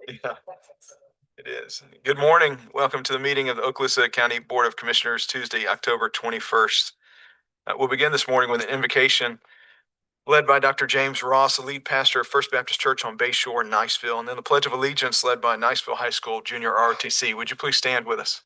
Yeah, it is. Good morning. Welcome to the meeting of the Okaloosa County Board of Commissioners, Tuesday, October 21st. We'll begin this morning with an invocation led by Dr. James Ross, the lead pastor of First Baptist Church on Bayshore, Niceville, and then the Pledge of Allegiance led by Niceville High School Junior ROTC. Would you please stand with us?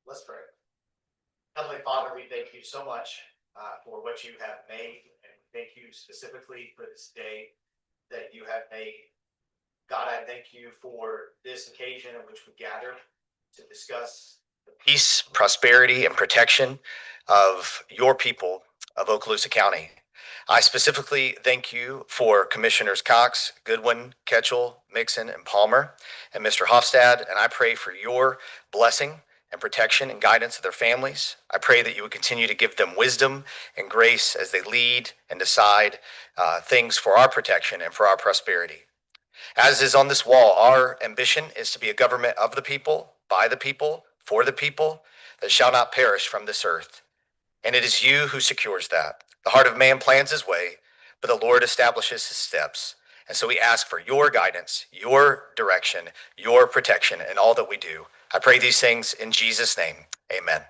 Let's pray. Heavenly Father, we thank you so much for what you have made, and thank you specifically for this day that you have made. God, I thank you for this occasion in which we gather to discuss the peace, prosperity, and protection of your people of Okaloosa County. I specifically thank you for Commissioners Cox, Goodwin, Ketchel, Mixon, and Palmer, and Mr. Hofstad, and I pray for your blessing and protection and guidance of their families. I pray that you would continue to give them wisdom and grace as they lead and decide things for our protection and for our prosperity. As is on this wall, our ambition is to be a government of the people, by the people, for the people, that shall not perish from this earth. And it is you who secures that. The heart of man plans his way, but the Lord establishes his steps. And so we ask for your guidance, your direction, your protection in all that we do. I pray these things in Jesus' name. Amen.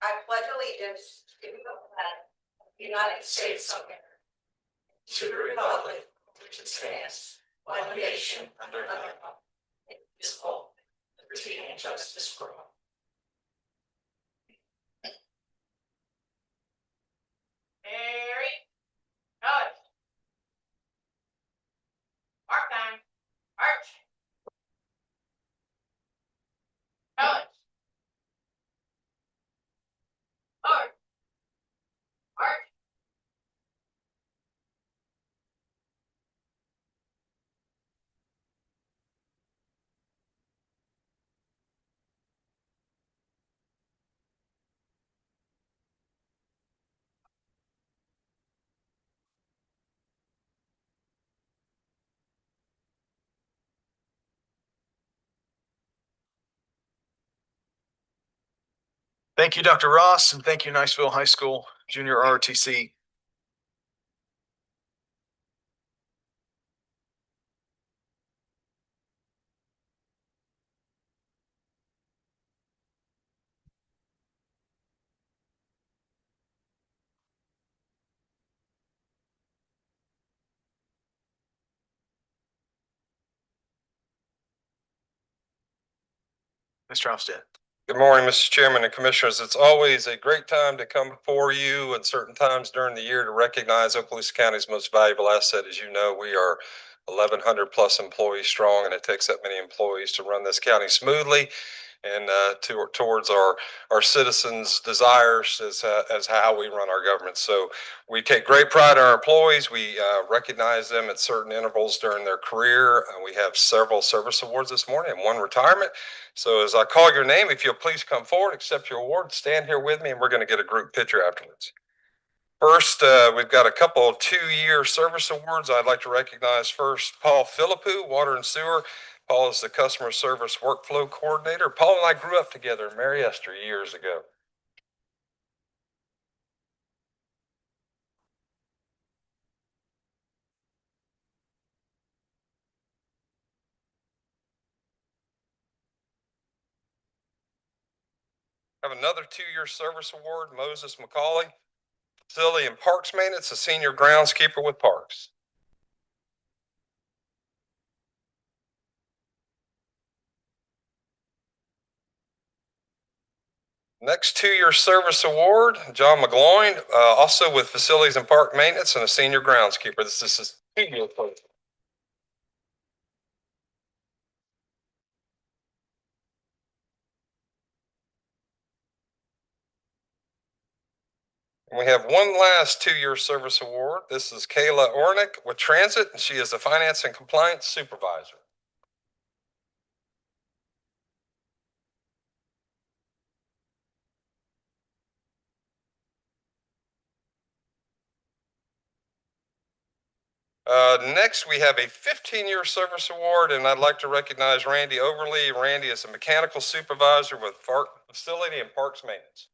I pledge allegiance to the flag of the United States of America, to the republic which stands, one nation under God, indivisible, liberty and justice for all. Mark time. March. March. March. March. Thank you, Dr. Ross, and thank you, Niceville High School Junior ROTC. Mr. Hofstad. Good morning, Mr. Chairman and Commissioners. It's always a great time to come before you at certain times during the year to recognize Okaloosa County's most valuable asset. As you know, we are 1,100 plus employees strong, and it takes that many employees to run this county smoothly and towards our citizens' desires as how we run our government. So we take great pride in our employees. We recognize them at certain intervals during their career. We have several service awards this morning and one retirement. So as I call your name, if you'll please come forward, accept your award, stand here with me, and we're going to get a group picture afterwards. First, we've got a couple of 2-year service awards. I'd like to recognize first Paul Philippou, Water and Sewer. Paul is the Customer Service Workflow Coordinator. Paul and I grew up together in Mary Esther years ago. I have another 2-year service award, Moses McCauley, Facility and Parks Maintenance, a senior groundskeeper with Parks. Next 2-year service award, John McGloin, also with Facilities and Park Maintenance and a senior groundskeeper. This is his 2-year program. And we have one last 2-year service award. This is Kayla Ornick with Transit, and she is the Finance and Compliance Supervisor. Next, we have a 15-year service award, and I'd like to recognize Randy Overly. Randy is a mechanical supervisor with Facility and Parks Maintenance.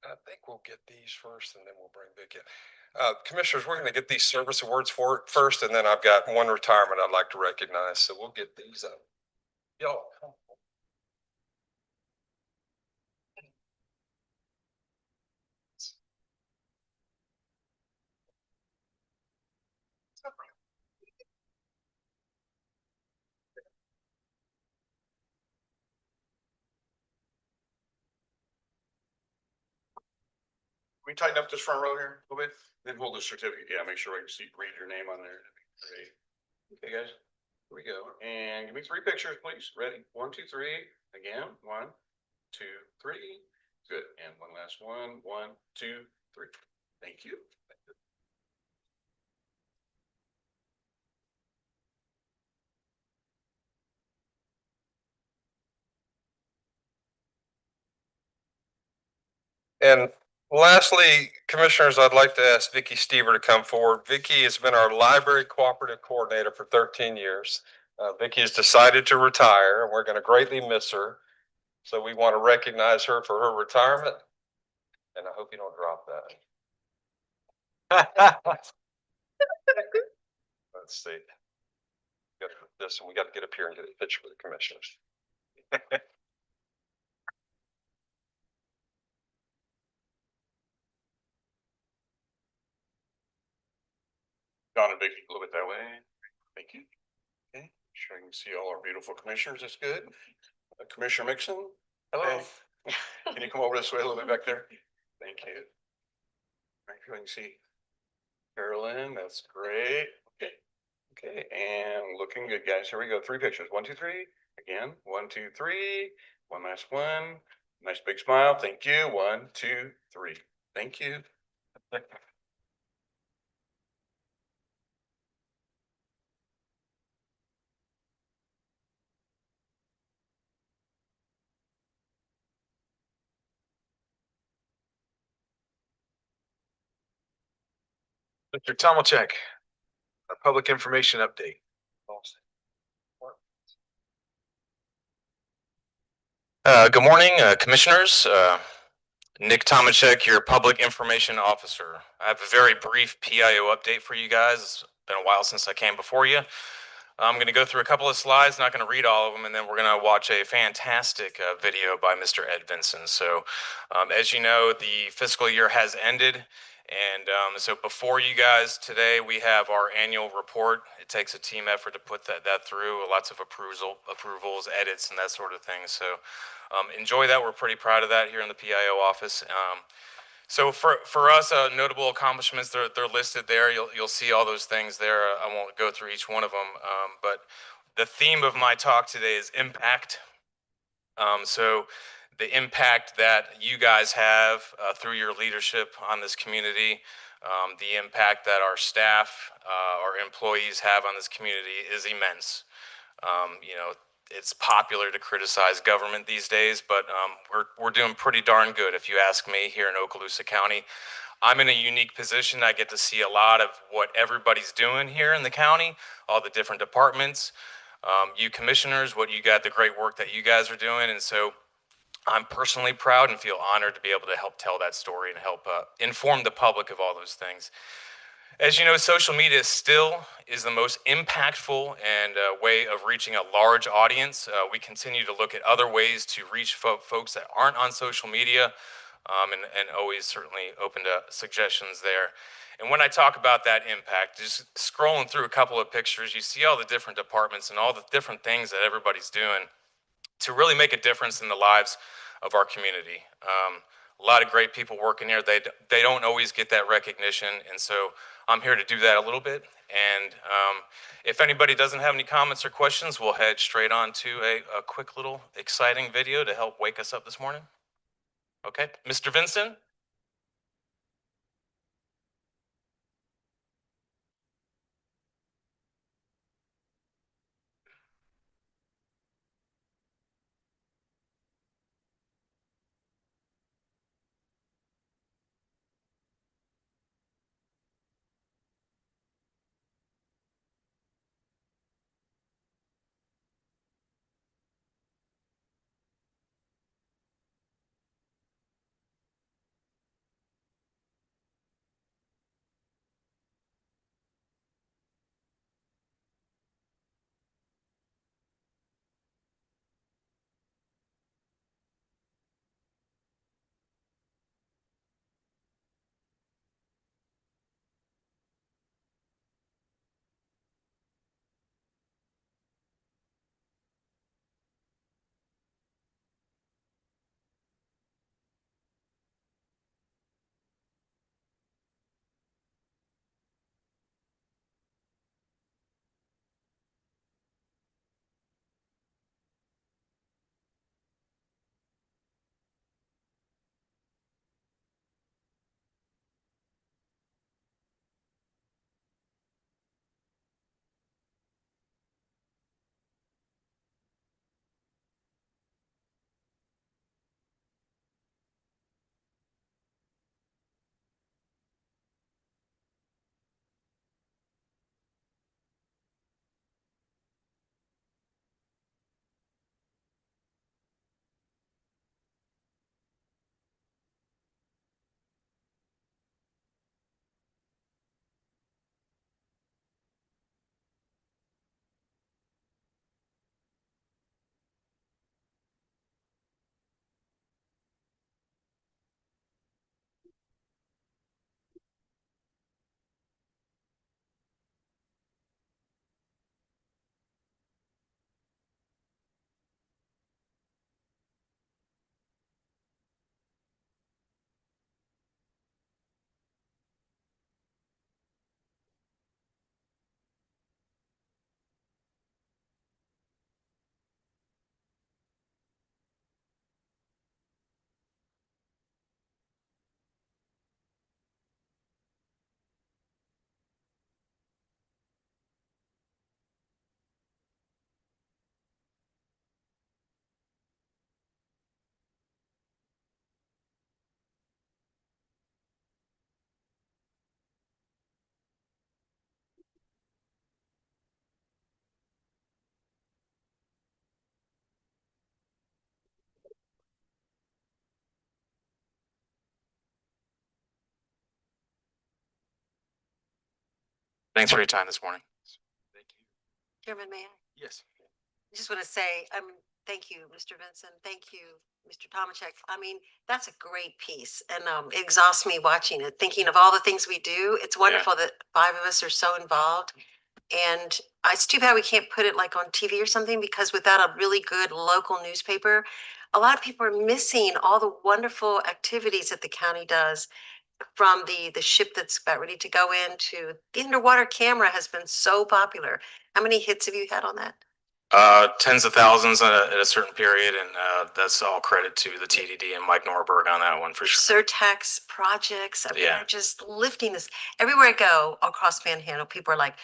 I think we'll get these first and then we'll bring Vic in. Commissioners, we're going to get these service awards for first, and then I've got one retirement I'd like to recognize. So we'll get these up. Y'all. We tighten up this front row here a little bit, then hold the certificate. Yeah, make sure I can see, read your name on there. Great. Okay, guys, here we go. And give me 3 pictures, please. Ready? 1, 2, 3. Again, 1, 2, 3. Good. And one last one. 1, 2, 3. Thank you. And lastly, Commissioners, I'd like to ask Vicki Stever to come forward. Vicki has been our library cooperative coordinator for 13 years. Vicki has decided to retire, and we're going to greatly miss her. So we want to recognize her for her retirement. And I hope you don't drop that. Let's see. Got this, and we got to get up here and get a picture with the commissioners. John and Vicky, a little bit that way. Thank you. Okay, sure I can see all our beautiful commissioners. That's good. Commissioner Mixon. Hello. Hey. Can you come over this way a little bit back there? Thank you. Right here, I can see Carolyn. That's great. Okay. Okay, and looking good, guys. Here we go. 3 pictures. 1, 2, 3. Again. 1, 2, 3. One last one. Nice big smile. Thank you. 1, 2, 3. Thank you. Mr. Tomalchek, a public information update. Good morning, Commissioners. Nick Tomachek, your Public Information Officer. I have a very brief PIO update for you guys. It's been a while since I came before you. I'm going to go through a couple of slides, not going to read all of them, and then we're going to watch a fantastic video by Mr. Ed Vinson. So, as you know, the fiscal year has ended. And so before you guys today, we have our annual report. It takes a team effort to put that through, lots of approvals, edits, and that sort of thing. So enjoy that. We're pretty proud of that here in the PIO office. So for us, notable accomplishments, they're listed there. You'll see all those things there. I won't go through each one of them, but the theme of my talk today is impact. So the impact that you guys have through your leadership on this community, the impact that our staff, our employees have on this community is immense. You know, it's popular to criticize government these days, but we're doing pretty darn good. If you ask me, here in Okaloosa County, I'm in a unique position. I get to see a lot of what everybody's doing here in the county, all the different departments, you commissioners, what you got, the great work that you guys are doing. And so I'm personally proud and feel honored to be able to help tell that story and help inform the public of all those things. As you know, social media still is the most impactful and way of reaching a large audience. We continue to look at other ways to reach folks that aren't on social media, and always certainly open to suggestions there. And when I talk about that impact, just scrolling through a couple of pictures, you see all the different departments and all the different things that everybody's doing to really make a difference in the lives of our community. A lot of great people working here. They don't always get that recognition, and so I'm here to do that a little bit. And if anybody doesn't have any comments or questions, we'll head straight on to a quick little exciting video to help wake us up this morning. Okay, Mr. Vincent? Thanks for your time this morning. Thank you. Chairman, may I? Yes. I just want to say, thank you, Mr. Vincent. Thank you, Mr. Tomachek. I mean, that's a great piece, and it exhausts me watching it, thinking of all the things we do. It's wonderful that 5 of us are so involved, and it's too bad we can't put it like on TV or something, because without a really good local newspaper, a lot of people are missing all the wonderful activities that the county does, from the ship that's about ready to go in to the underwater camera has been so popular. How many hits have you had on that? Tens of thousands at a certain period, and that's all credit to the TDD and Mike Norberg on that one for sure. Surtax projects, I mean, Yeah. they're just lifting this. Everywhere I go across Panhandle, people are like,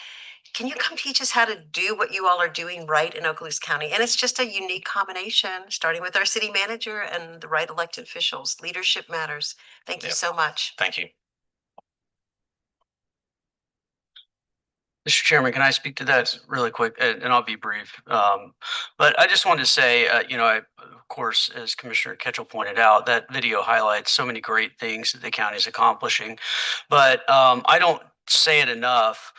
can you come teach us how to do what you all are doing right in Okaloosa County? And it's just a unique combination, starting with our city manager and the right elected officials. Leadership matters. Thank you Yep. so much. Thank you. Mr. Chairman, can I speak to that really quick? And I'll be brief. But I just wanted to say, of course, as Commissioner Ketchel pointed out, that video highlights so many great things that the county is accomplishing. But I don't say it enough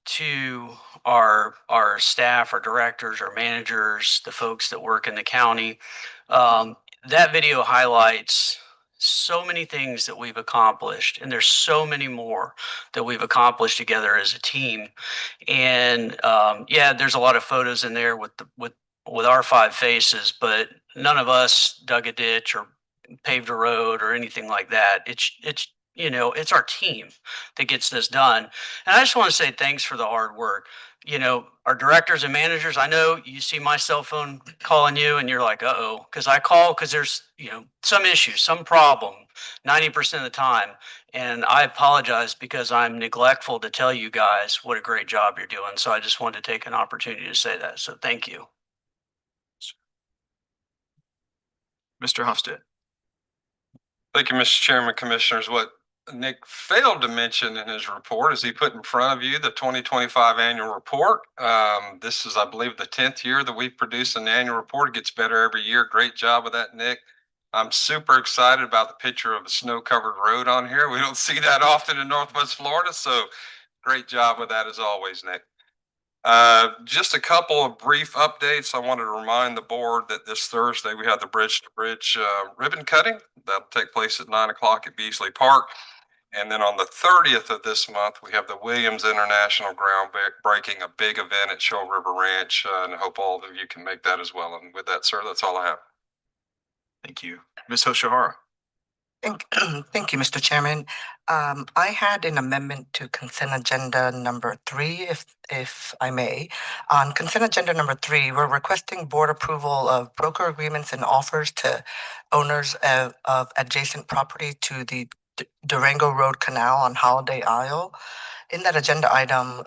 to our staff, our directors, our managers, the folks that work in the county. That video highlights so many things that we've accomplished, and there's so many more that we've accomplished together as a team. And yeah, there's a lot of photos in there with our five faces, but none of us dug a ditch or paved a road or anything like that. It's it's our team that gets this done. And I just want to say thanks for the hard work. Our directors and managers, I know you see my cell phone calling you and you're like, uh-oh, because I call because there's, some issue, some problem 90% of the time. And I apologize because I'm neglectful to tell you guys what a great job you're doing. So I just wanted to take an opportunity to say that. So thank you. Mr. Hofstad. Thank you, Mr. Chairman, Commissioners. What Nick failed to mention in his report is he put in front of you the 2025 annual report. This is, I believe, the 10th year that we've produced an annual report. It gets better every year. Great job with that, Nick. I'm super excited about the picture of a snow-covered road on here. We don't see that often in Northwest Florida, so great job with that as always, Nick. Just a couple of brief updates. I wanted to remind the board that this Thursday we have the Bridge to Bridge ribbon cutting. That'll take place at 9 o'clock at Beasley Park. And then on the 30th of this month, we have the Williams International groundbreaking, a big event at Shoal River Ranch, and I hope all of you can make that as well. And with that, sir, that's all I have. Thank you. Ms. Hoshihara. Thank you, Mr. Chairman. I had an amendment to consent agenda number 3, if I may. On consent agenda number 3, we're requesting board approval of broker agreements and offers to owners of adjacent property to the Durango Road Canal on Holiday Isle. In that agenda item,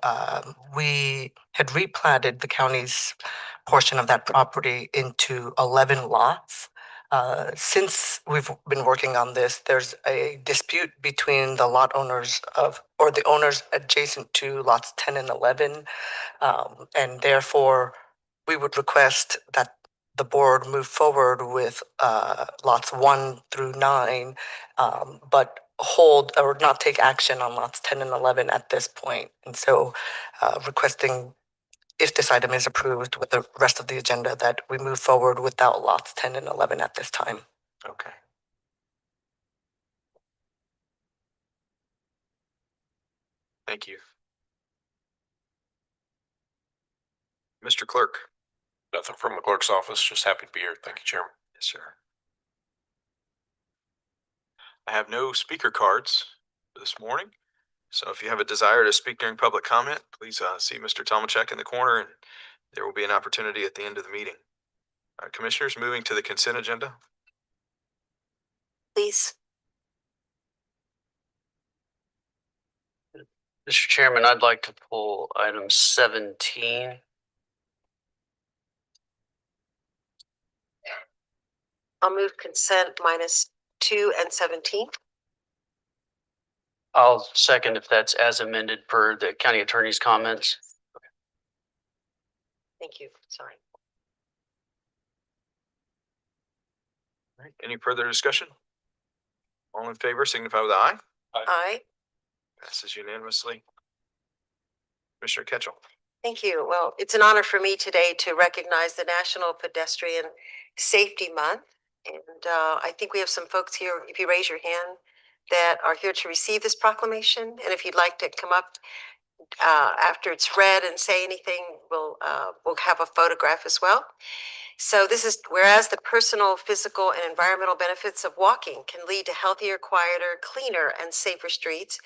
we had replatted the county's portion of that property into 11 lots. Since we've been working on this, there's a dispute between the lot owners or the owners adjacent to lots 10 and 11. And therefore, we would request that the board move forward with lots 1 through 9, but hold or not take action on lots 10 and 11 at this point. And so requesting, if this item is approved with the rest of the agenda, that we move forward without lots 10 and 11 at this time. Okay. Thank you. Mr. Clerk. Nothing from the clerk's office. Just happy to be here. Thank you, Chairman. Yes, sir. I have no speaker cards for this morning. So if you have a desire to speak during public comment, please see Mr. Tomachek in the corner, and there will be an opportunity at the end of the meeting. Commissioners, moving to the consent agenda. Please. Mr. Chairman, I'd like to pull item 17. I'll move consent -2 and 17. I'll second if that's as amended per the county attorney's comments. Thank you. Sorry. All right. Any further discussion? All in favor, signify with aye. Aye. Passes unanimously. Commissioner Ketchel. Thank you. Well, it's an honor for me today to recognize the National Pedestrian Safety Month. And I think we have some folks here, if you raise your hand, that are here to receive this proclamation. And if you'd like to come up after it's read and say anything, we'll have a photograph as well. So this is whereas the personal, physical, and environmental benefits of walking can lead to healthier, quieter, cleaner, and safer streets.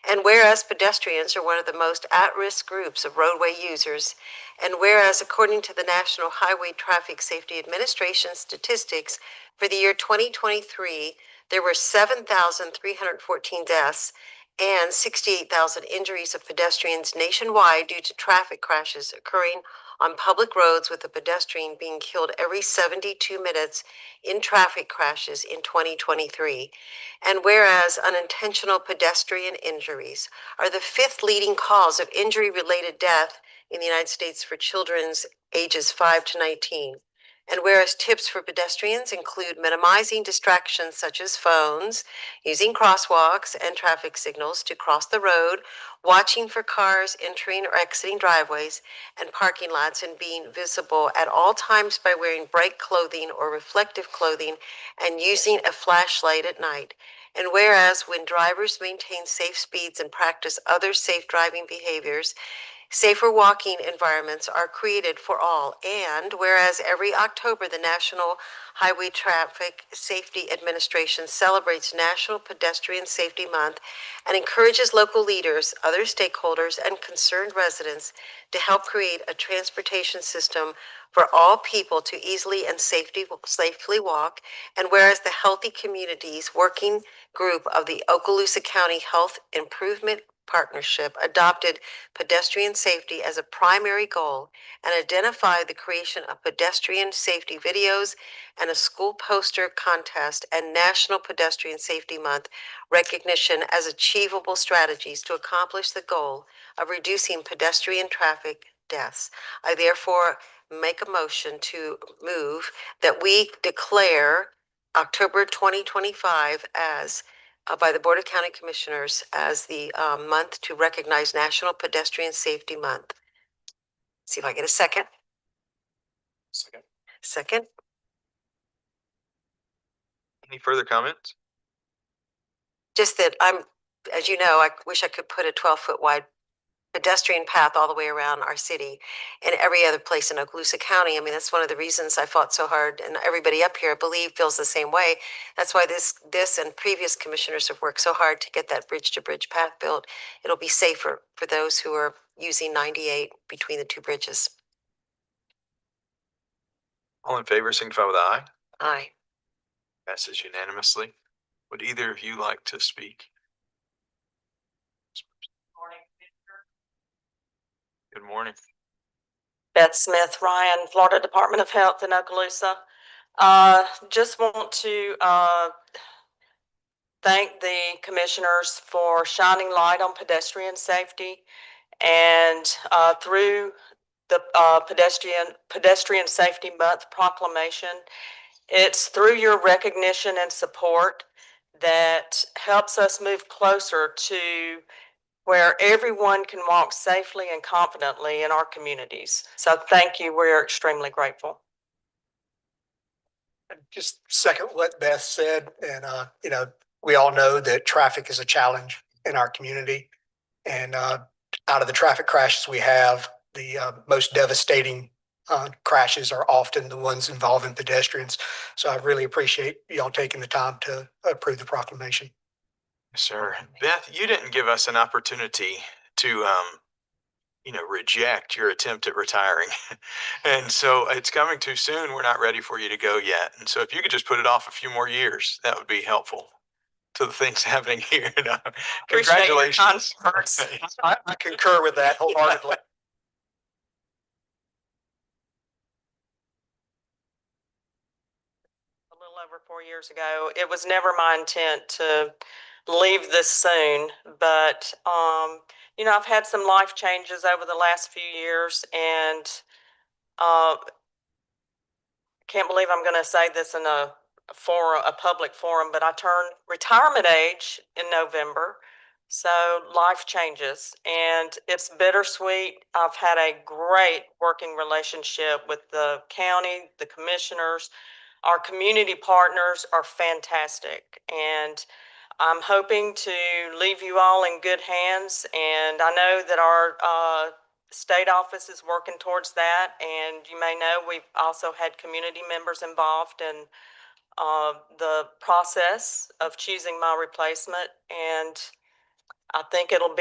And whereas pedestrians are one of the most at-risk groups of roadway users. And whereas according to the National Highway Traffic Safety Administration statistics for the year 2023, there were 7,314 deaths and 68,000 injuries of pedestrians nationwide due to traffic crashes occurring on public roads, with a pedestrian being killed every 72 minutes in traffic crashes in 2023. And whereas unintentional pedestrian injuries are the 5th leading cause of injury-related death in the United States for children's ages 5 to 19. And whereas tips for pedestrians include minimizing distractions such as phones, using crosswalks and traffic signals to cross the road, watching for cars entering or exiting driveways and parking lots, and being visible at all times by wearing bright clothing or reflective clothing and using a flashlight at night. And whereas when drivers maintain safe speeds and practice other safe driving behaviors, safer walking environments are created for all. And whereas every October, the National Highway Traffic Safety Administration celebrates National Pedestrian Safety Month and encourages local leaders, other stakeholders, and concerned residents to help create a transportation system for all people to easily and safely walk. And whereas the Healthy Communities Working Group of the Okaloosa County Health Improvement Partnership adopted pedestrian safety as a primary goal and identified the creation of pedestrian safety videos and a school poster contest and National Pedestrian Safety Month recognition as achievable strategies to accomplish the goal of reducing pedestrian traffic deaths. I therefore make a motion to move that we declare October 2025 as by the Board of County Commissioners as the month to recognize National Pedestrian Safety Month. See if I get a second. Second. Second. Any further comments? Just that as you know, I wish I could put a 12-foot wide pedestrian path all the way around our city and every other place in Okaloosa County. I mean, that's one of the reasons I fought so hard, and everybody up here, I believe, feels the same way. That's why this and previous commissioners have worked so hard to get that bridge-to-bridge path built. It'll be safer for those who are using 98 between the two bridges. All in favor, signify with aye. Aye. Passes unanimously. Would either of you like to speak? Good morning. Beth Smith, Ryan, Florida Department of Health in Okaloosa. Just want to thank the commissioners for shining light on pedestrian safety, and through the Pedestrian Safety Month proclamation, it's through your recognition and support that helps us move closer to where everyone can walk safely and confidently in our communities. So thank you. We're extremely grateful. Just second what Beth said, and we all know that traffic is a challenge in our community, and out of the traffic crashes we have, the most devastating crashes are often the ones involving pedestrians. So I really appreciate y'all taking the time to approve the proclamation. Yes, sir. Beth, you didn't give us an opportunity to reject your attempt at retiring. And so it's coming too soon. We're not ready for you to go yet. And so if you could just put it off a few more years, that would be helpful to the things happening here. Congratulations. I concur with that wholeheartedly. A little over 4 years ago, it was never my intent to leave this soon, but I've had some life changes over the last few years, and can't believe I'm going to say this in a public forum, but I turned retirement age in November. So life changes, and it's bittersweet. I've had a great working relationship with the county, the commissioners. Our community partners are fantastic, and I'm hoping to leave you all in good hands. And I know that our state office is working towards that. And you may know we've also had community members involved in the process of choosing my replacement. And I think it'll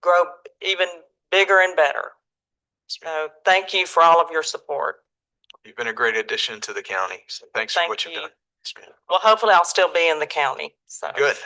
grow even bigger and better. So thank you for all of your support. You've been a great addition to the county. So thanks for what you've done. Well, hopefully I'll still be in the county. So good.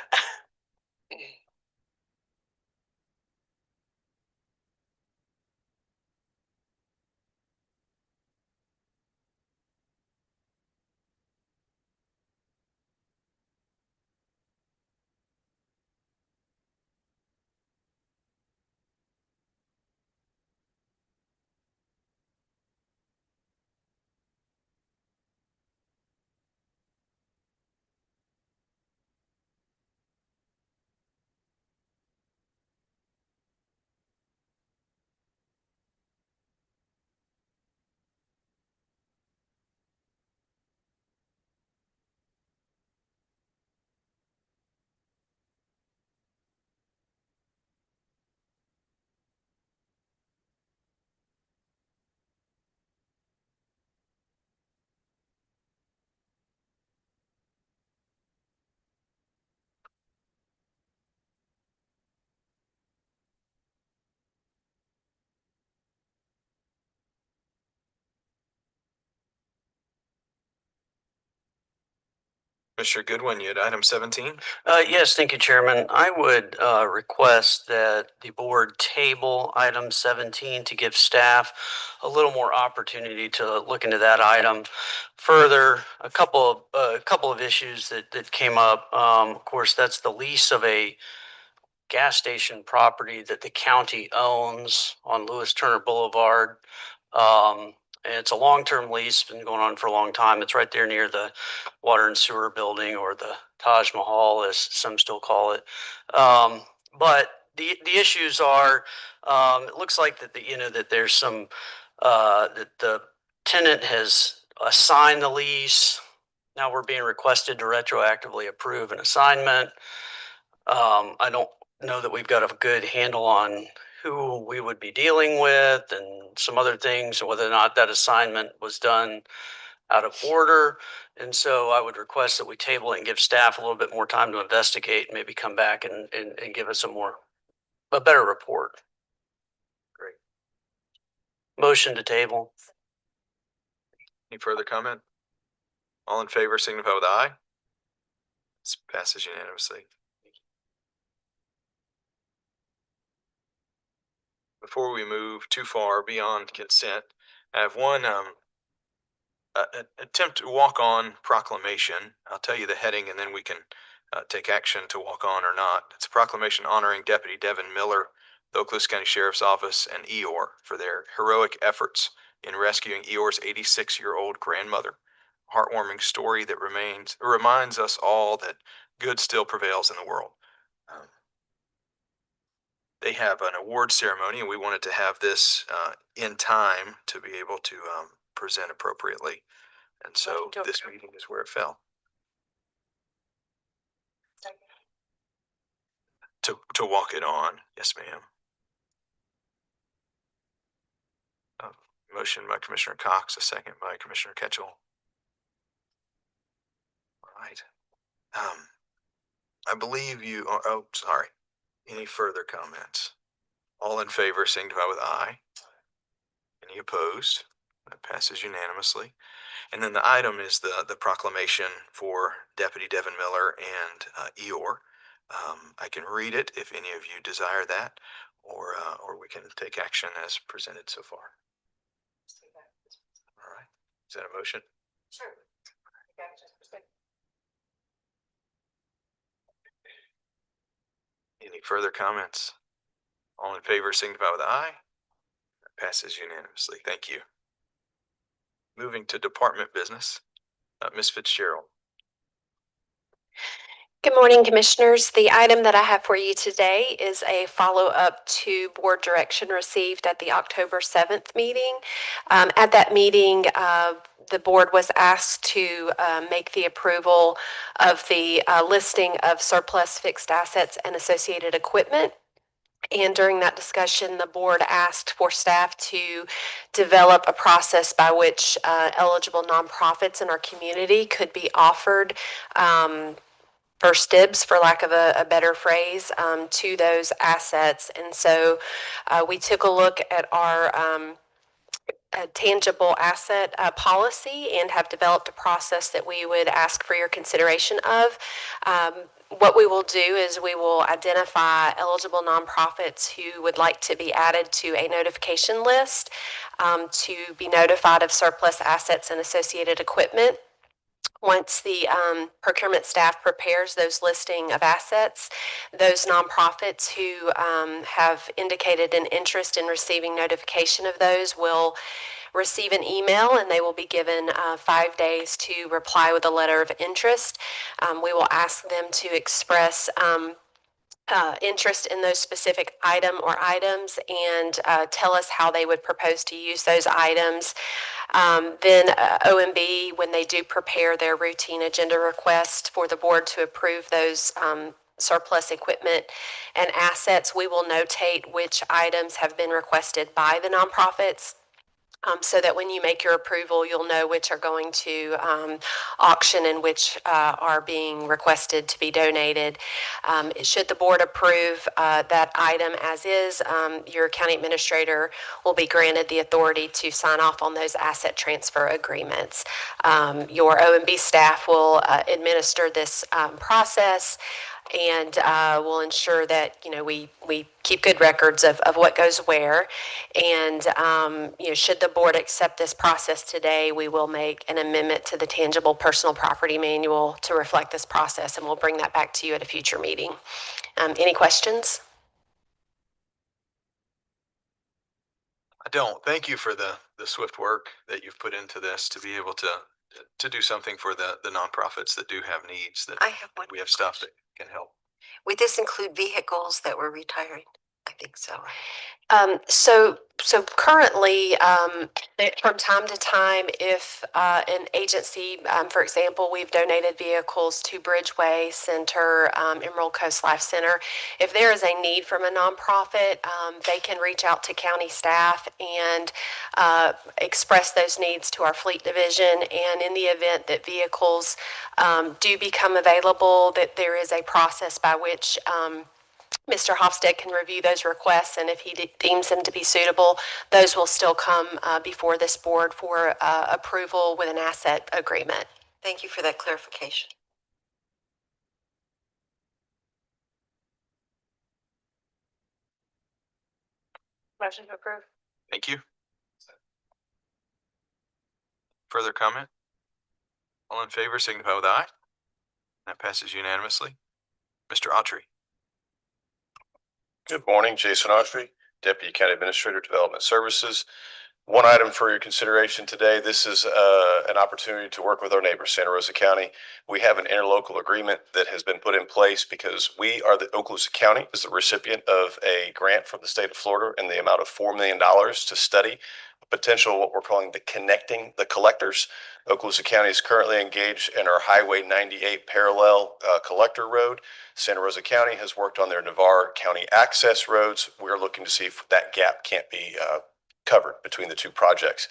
Commissioner Goodwin, you had item 17. Yes, thank you, Chairman. I would request that the board table item 17 to give staff a little more opportunity to look into that item further. A couple of issues that came up. Of course, that's the lease of a gas station property that the county owns on Lewis Turner Boulevard. And it's a long-term lease, been going on for a long time. It's right there near the water and sewer building, or the Taj Mahal, as some still call it. But the issues are, it looks like that that there's some that the tenant has assigned the lease. Now we're being requested to retroactively approve an assignment. I don't know that we've got a good handle on who we would be dealing with and some other things, and whether or not that assignment was done out of order. And so I would request that we table it and give staff a little bit more time to investigate, and maybe come back and give us a better report. Great. Motion to table. Any further comment? All in favor signify with aye. This passes unanimously. Before we move too far beyond consent, I have one attempt to walk on proclamation. I'll tell you the heading and then we can take action to walk on or not. It's a proclamation honoring Deputy Devin Miller, the Okaloosa County Sheriff's Office, and Eeyore for their heroic efforts in rescuing Eeyore's 86-year-old grandmother. A heartwarming story that reminds us all that good still prevails in the world. They have an award ceremony, and we wanted to have this in time to be able to present appropriately. And so this meeting is where it fell. To walk it on. Yes, ma'am. Motion by Commissioner Cox, a second by Commissioner Ketchel. All right. I believe you are, oh, sorry. Any further comments? All in favor signify with aye. Any opposed? That passes unanimously. And then the item is the proclamation for Deputy Devin Miller and Eeyore. I can read it if any of you desire that, or we can take action as presented so far. All right. Is that a motion? Sure. Any further comments? All in favor signify with aye. That passes unanimously. Thank you. Moving to department business, Ms. Fitzgerald. Good morning, Commissioners. The item that I have for you today is a follow-up to board direction received at the October 7th meeting. At that meeting, the board was asked to make the approval of the listing of surplus fixed assets and associated equipment. And during that discussion, the board asked for staff to develop a process by which eligible nonprofits in our community could be offered first dibs, for lack of a better phrase, to those assets. And so we took a look at our tangible asset policy and have developed a process that we would ask for your consideration of. What we will do is we will identify eligible nonprofits who would like to be added to a notification list to be notified of surplus assets and associated equipment. Once the procurement staff prepares those listing of assets, those nonprofits who have indicated an interest in receiving notification of those will receive an email, and they will be given 5 days to reply with a letter of interest. We will ask them to express interest in those specific item or items and tell us how they would propose to use those items. Then OMB, when they do prepare their routine agenda request for the board to approve those surplus equipment and assets, we will notate which items have been requested by the nonprofits. so that when you make your approval, you'll know which are going to auction and which are being requested to be donated. Should the board approve that item as is, your county administrator will be granted the authority to sign off on those asset transfer agreements. Your O&B staff will administer this process, and we'll ensure that we keep good records of what goes where. And should the board accept this process today, we will make an amendment to the tangible personal property manual to reflect this process, and we'll bring that back to you at a future meeting. Any questions? I don't. Thank you for the swift work that you've put into this to be able to do something for the nonprofits that do have needs, that I have one. we have stuff that can help. Would this include vehicles that were retiring? I think so. So currently, from time to time, if an agency, for example, we've donated vehicles to Bridgeway Center, Emerald Coast Life Center. If there is a need from a nonprofit, they can reach out to county staff and express those needs to our fleet division. And in the event that vehicles do become available, that there is a process by which Mr. Hofstad can review those requests, and if he deems them to be suitable, those will still come before this board for approval with an asset agreement. Thank you for that clarification. Motion to approve. Thank you. Further comment? All in favor, signify with aye. That passes unanimously. Mr. Autry. Good morning, Jason Autry, Deputy County Administrator, Development Services. One item for your consideration today. This is an opportunity to work with our neighbor, Santa Rosa County. We have an interlocal agreement that has been put in place because Okaloosa County is the recipient of a grant from the state of Florida in the amount of $4 million to study potential, what we're calling the connecting the collectors. Okaloosa County is currently engaged in our Highway 98 parallel collector road. Santa Rosa County has worked on their Navarre County access roads. We're looking to see if that gap can't be covered between the two projects.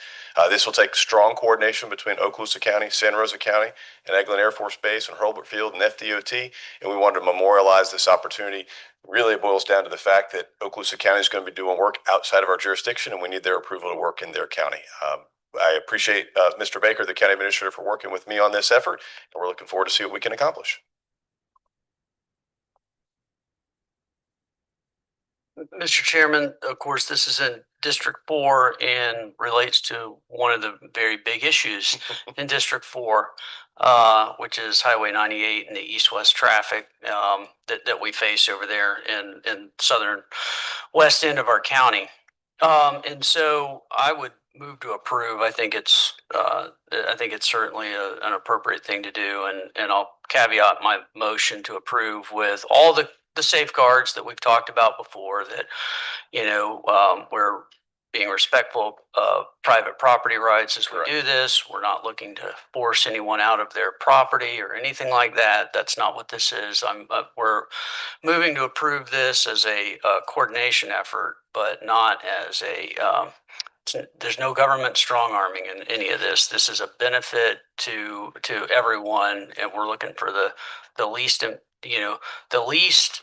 This will take strong coordination between Okaloosa County, Santa Rosa County, and Eglin Air Force Base and Hurlburt Field and FDOT, and we wanted to memorialize this opportunity. Really, it boils down to the fact that Okaloosa County is going to be doing work outside of our jurisdiction, and we need their approval to work in their county. I appreciate Mr. Baker, the county administrator, for working with me on this effort, and we're looking forward to see what we can accomplish. Mr. Chairman, of course, this is in District 4 and relates to one of the very big issues in District 4, which is Highway 98 and the east-west traffic that we face over there in southern west end of our county. And so I would move to approve. I think it's certainly an appropriate thing to do, and I'll caveat my motion to approve with all the safeguards that we've talked about before, that we're being respectful of private property rights as we do this. We're not looking to force anyone out of their property or anything like that. That's not what this is. We're moving to approve this as a coordination effort, but not as there's no government strong arming in any of this. This is a benefit to everyone, and we're looking for the least,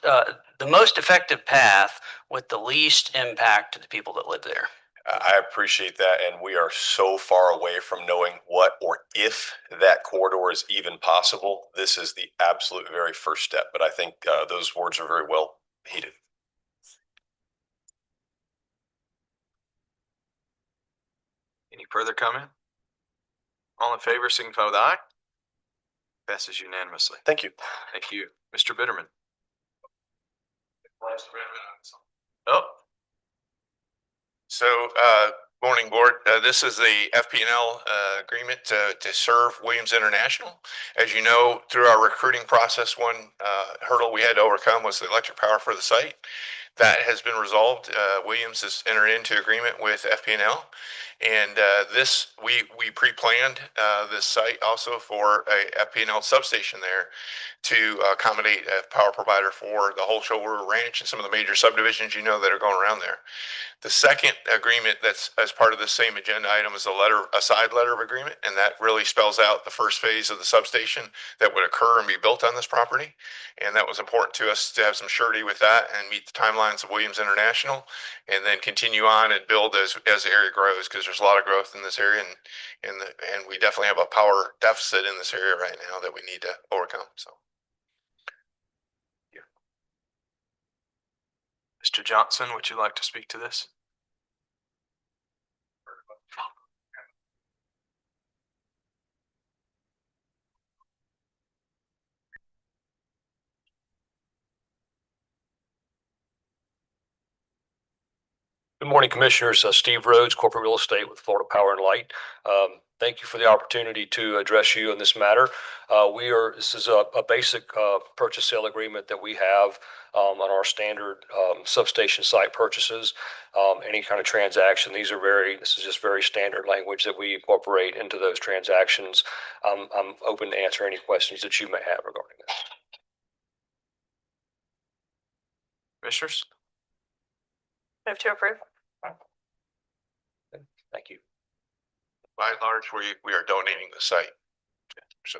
the most effective path with the least impact to the people that live there. I appreciate that, and we are so far away from knowing what or if that corridor is even possible. This is the absolute very first step, but I think those words are very well heeded. Any further comment? All in favor, signify with aye. Passes unanimously. Thank you. Thank you. Mr. Bitterman. Oh. So, morning, board. This is the FP&L agreement to serve Williams International. As you know, through our recruiting process, one hurdle we had to overcome was the electric power for the site. That has been resolved. Williams has entered into agreement with FP&L, And we pre-planned this site also for a FP&L substation there to accommodate a power provider for the whole Shoulder Ranch and some of the major subdivisions that are going around there. The second agreement that's as part of the same agenda item is a side letter of agreement, and that really spells out the first phase of the substation that would occur and be built on this property. And that was important to us to have some surety with that and meet the timelines of Williams International, and then continue on and build as the area grows, because there's a lot of growth in this area, and we definitely have a power deficit in this area right now that we need to overcome. So. Mr. Johnson, would you like to speak to this? Good morning, Commissioners. Steve Rhodes, Corporate Real Estate with Florida Power and Light. Thank you for the opportunity to address you on this matter. This is a basic purchase sale agreement that we have on our standard substation site purchases. Any kind of transaction, this is just very standard language that we incorporate into those transactions. I'm open to answer any questions that you may have regarding this. Commissioners? Move to approve. Thank you. By and large, we are donating the site. So.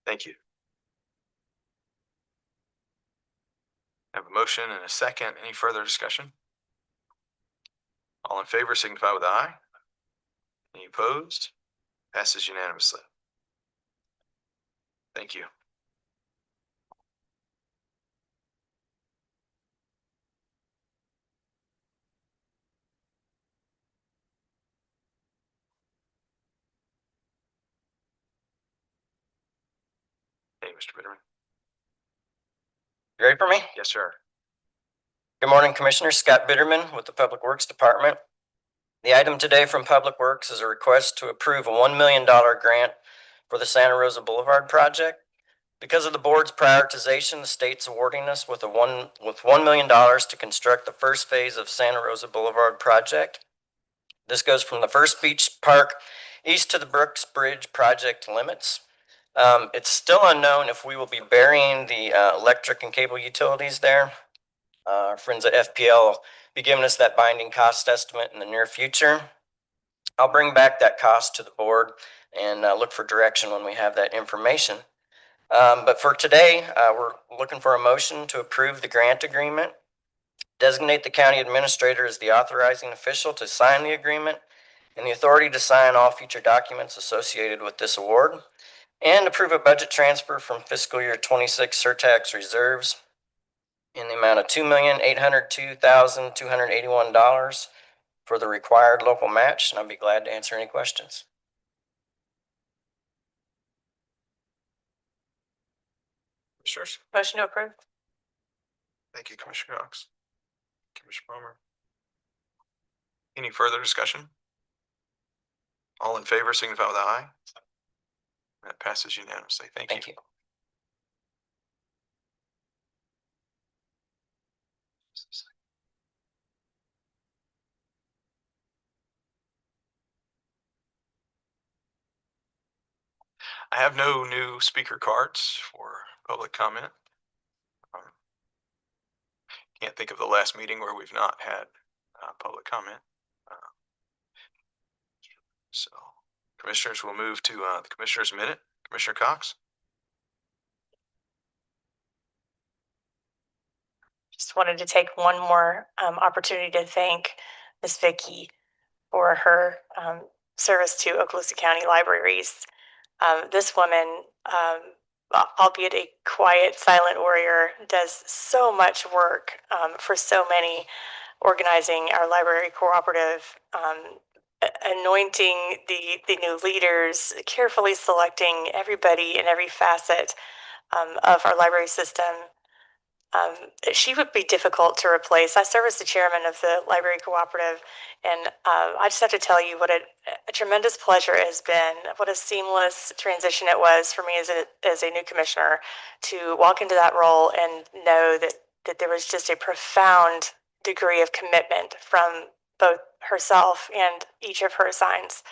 Thank you. I have a motion and a second. Any further discussion? All in favor signify with aye. Any opposed? Passes unanimously. Thank you. Hey, Mr. Bitterman. You ready for me? Yes, sir. Good morning, Commissioner. Scott Bitterman with the Public Works Department. The item today from Public Works is a request to approve a $1 million grant for the Santa Rosa Boulevard project. Because of the board's prioritization, the state's awarding us with $1 million to construct the first phase of Santa Rosa Boulevard project. This goes from the first beach park east to the Brooks Bridge project limits. It's still unknown if we will be burying the electric and cable utilities there. Our friends at FPL will be giving us that binding cost estimate in the near future. I'll bring back that cost to the board and look for direction when we have that information. But for today, we're looking for a motion to approve the grant agreement, designate the county administrator as the authorizing official to sign the agreement, and the authority to sign all future documents associated with this award, and approve a budget transfer from fiscal year 26 surtax reserves in the amount of $2,802,281 for the required local match, and I'll be glad to answer any questions. Commissioners? Motion to approve. Thank you, Commissioner Cox. Commissioner Palmer. Any further discussion? All in favor signify with aye. That passes unanimously. Thank you. Thank you. I have no new speaker cards for public comment. Can't think of the last meeting where we've not had public comment. So, commissioners will move to the commissioner's minute. Commissioner Cox. Just wanted to take one more opportunity to thank Ms. Vicky for her service to Okaloosa County Libraries. This woman, albeit a quiet, silent warrior, does so much work for so many, organizing our library cooperative, anointing the new leaders, carefully selecting everybody in every facet of our library system. She would be difficult to replace. I serve as the chairman of the library cooperative, and I just have to tell you what a tremendous pleasure it has been, what a seamless transition it was for me as a new commissioner to walk into that role and know that there was just a profound degree of commitment from both herself and each of her assigns.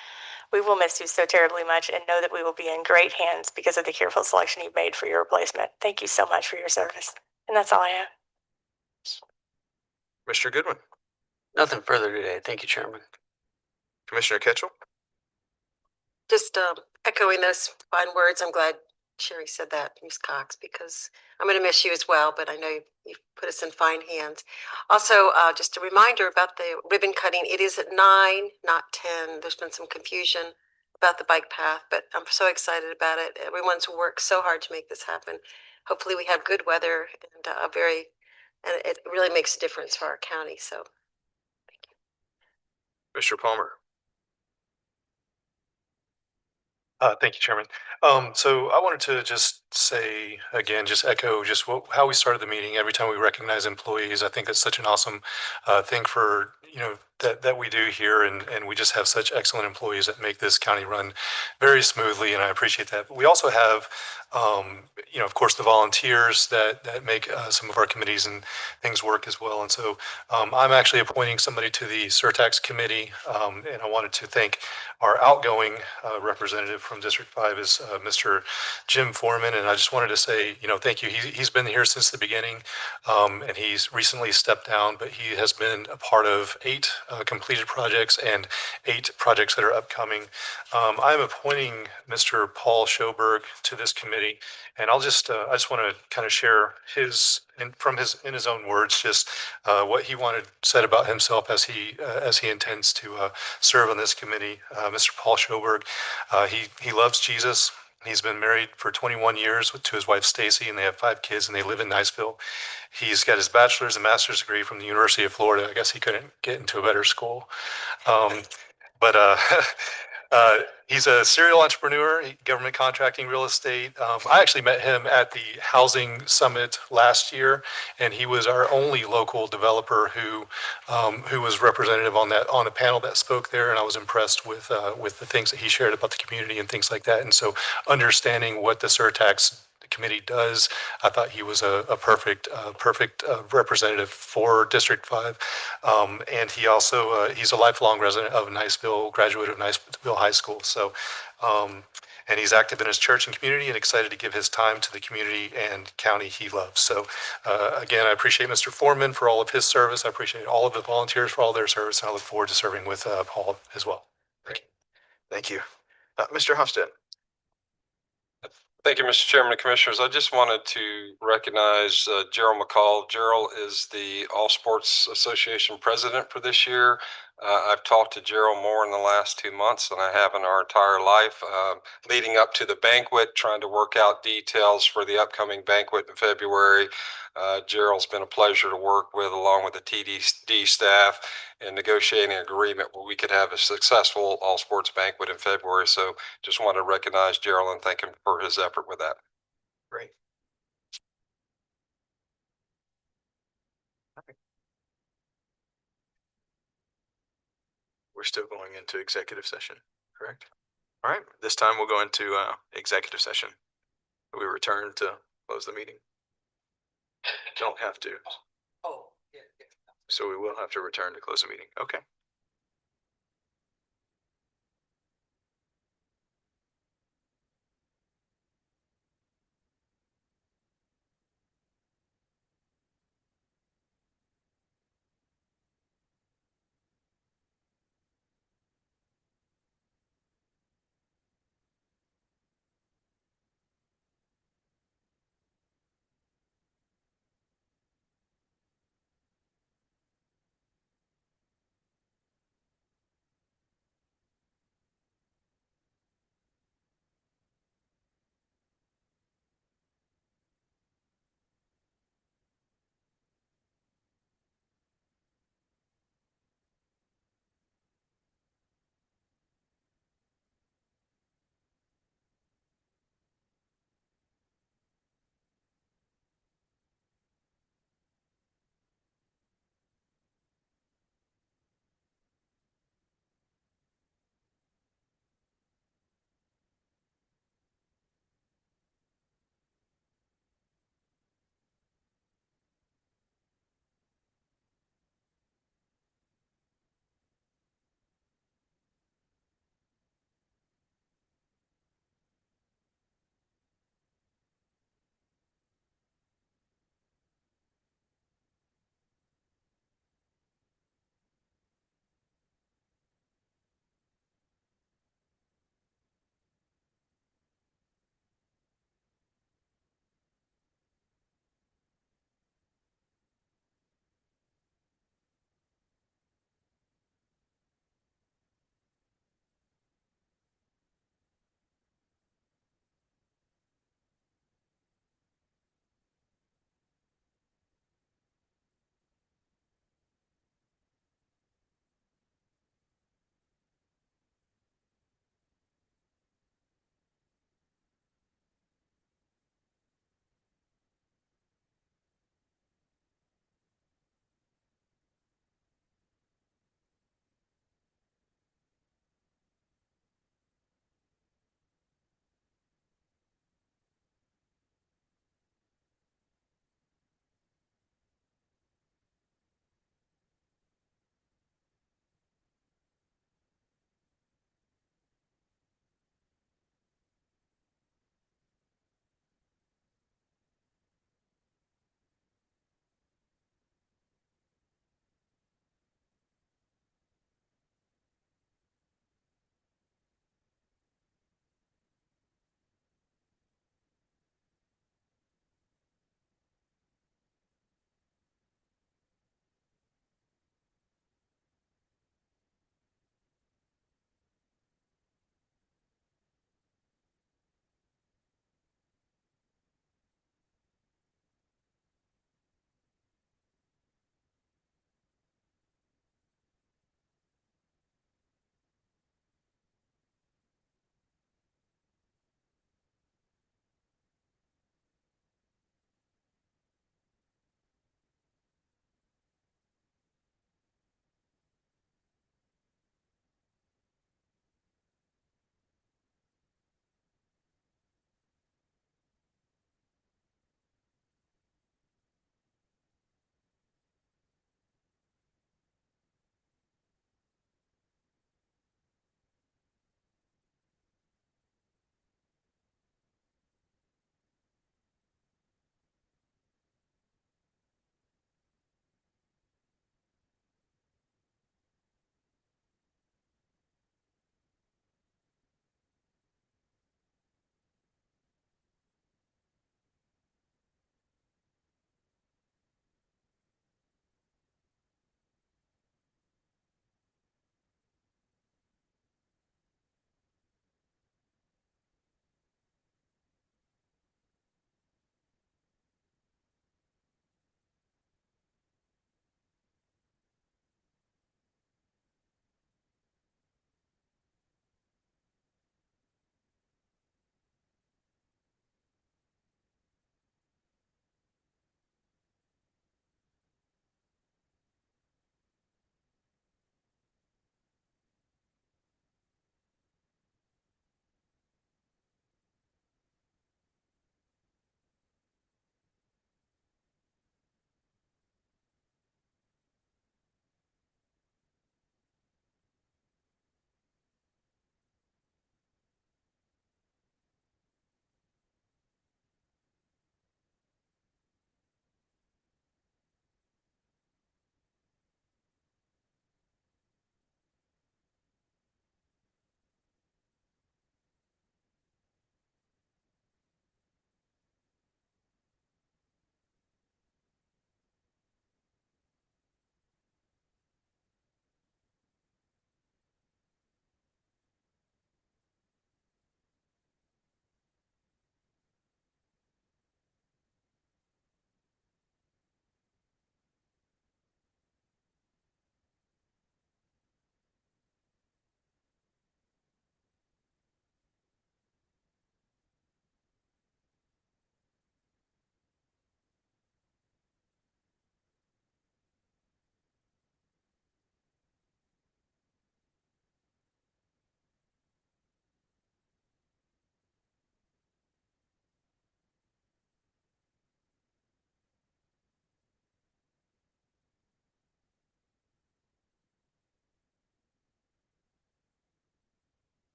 We will miss you so terribly much and know that we will be in great hands because of the careful selection you've made for your replacement. Thank you so much for your service. And that's all I have. Mr. Goodwin, Nothing further today. Thank you, Chairman. Commissioner Ketchel. Just echoing those fine words. I'm glad Sherry said that, Ms. Cox, because I'm going to miss you as well, but I know you've put us in fine hands. Also, just a reminder about the ribbon cutting. It is at 9, not 10. There's been some confusion about the bike path, but I'm so excited about it. Everyone's worked so hard to make this happen. Hopefully we have good weather and and it really makes a difference for our county. So Mr. Palmer. Thank you, Chairman. So I wanted to just say again, just echo just how we started the meeting. Every time we recognize employees, I think that's such an awesome thing for, that we do here. And we just have such excellent employees that make this county run very smoothly. And I appreciate that. But we also have, of course, the volunteers that make some of our committees and things work as well. And so I'm actually appointing somebody to the Surtax committee. And I wanted to thank our outgoing representative from District 5 is Mr. Jim Foreman. And I just wanted to say, thank you. He's been here since the beginning, and he's recently stepped down, but he has been a part of 8 completed projects and 8 projects that are upcoming. I'm appointing Mr. Paul Schoberg to this committee, and I just want to kind of share in his own words, just what he said about himself as he intends to serve on this committee. Mr. Paul Schoberg, he loves Jesus. He's been married for 21 years to his wife Stacy, and they have 5 kids, and they live in Niceville. He's got his bachelor's and master's degree from the University of Florida. I guess he couldn't get into a better school. But he's a serial entrepreneur, government contracting, real estate. I actually met him at the Housing Summit last year, and he was our only local developer who was representative on the panel that spoke there. And I was impressed with the things that he shared about the community and things like that. And so, understanding what the Surtax committee does, I thought he was a perfect representative for District 5. And he also he's a lifelong resident of Niceville, graduate of Niceville High School. So, and he's active in his church and community and excited to give his time to the community and county he loves. So, again, I appreciate Mr. Foreman for all of his service. I appreciate all of the volunteers for all their service, and I look forward to serving with Paul as well. Thank you. Mr. Hofstad. Thank you, Mr. Chairman and Commissioners. I just wanted to recognize Gerald McCall. Gerald is the All Sports Association president for this year. I've talked to Gerald more in the last 2 months than I have in our entire life, leading up to the banquet, trying to work out details for the upcoming banquet in February. Gerald's been a pleasure to work with, along with the TDD staff, in negotiating an agreement where we could have a successful all sports banquet in February. So just want to recognize Gerald and thank him for his effort with that. Great. We're still going into executive session, correct? All right, this time we'll go into executive session. We return to close the meeting. Don't have to. Oh, yeah. So we will have to return to close the meeting. Okay.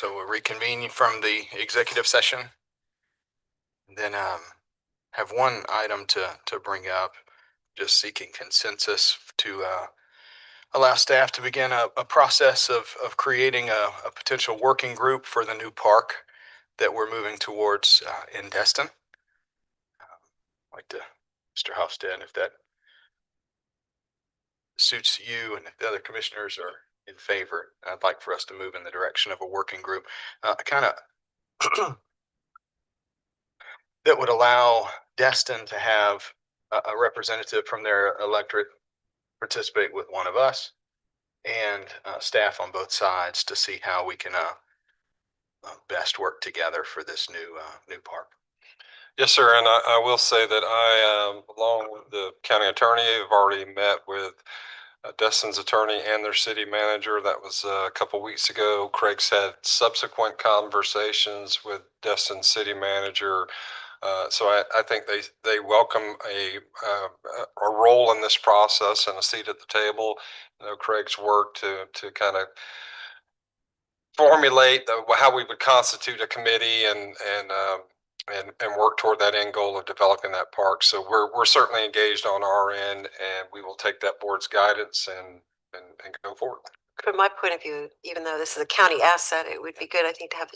So we're reconvening from the executive session. Then have one item to bring up, just seeking consensus to allow staff to begin a process of creating a potential working group for the new park that we're moving towards in Destin. I'd like to, Mr. Hofstad, if that suits you and if the other commissioners are in favor, I'd like for us to move in the direction of a working group, kind of that would allow Destin to have a representative from their electorate participate with one of us and staff on both sides to see how we can best work together for this new park. Yes, sir. And I will say that I, along with the county attorney, have already met with Destin's attorney and their city manager. That was a couple weeks ago. Craig's had subsequent conversations with Destin's city manager. So I think they welcome a role in this process and a seat at the table. You know, Craig's work to kind of formulate how we would constitute a committee and work toward that end goal of developing that park. So we're certainly engaged on our end, and we will take that board's guidance and go forward. From my point of view, even though this is a county asset, it would be good, I think, to have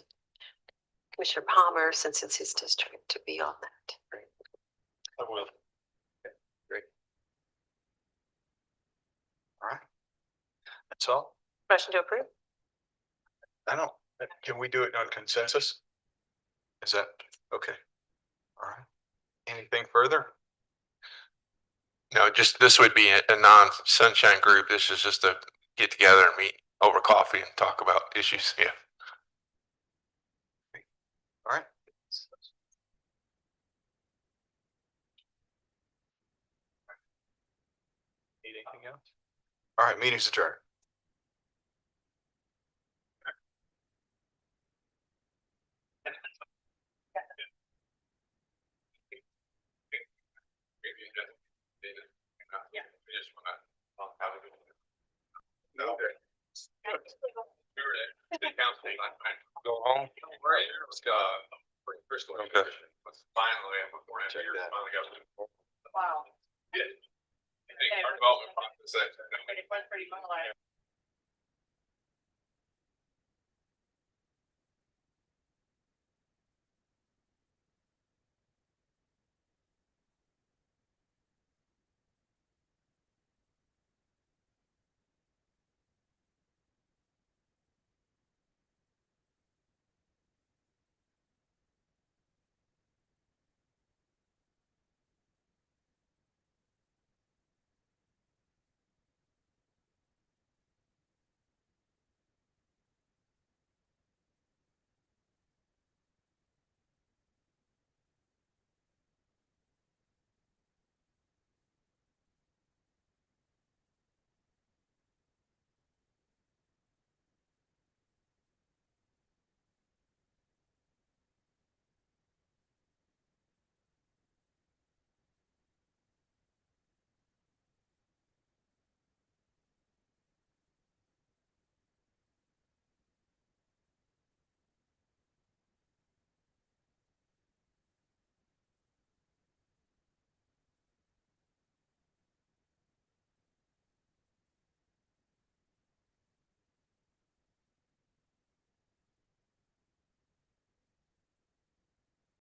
Commissioner Palmer, since it's his district, to be on that. I will. Okay, great. All right. That's all. Motion to approve? I don't, can we do it on consensus? Is that okay? All right. Anything further? No, just this would be a non-sunshine group. This is just a get together and meet over coffee and talk about issues. Yeah. All right. Need anything else? All right, meeting's adjourned. No. Go home. Crystal. Okay. Finally, before I Check that. finally got. Wow. Yeah. Our development process. It went pretty well.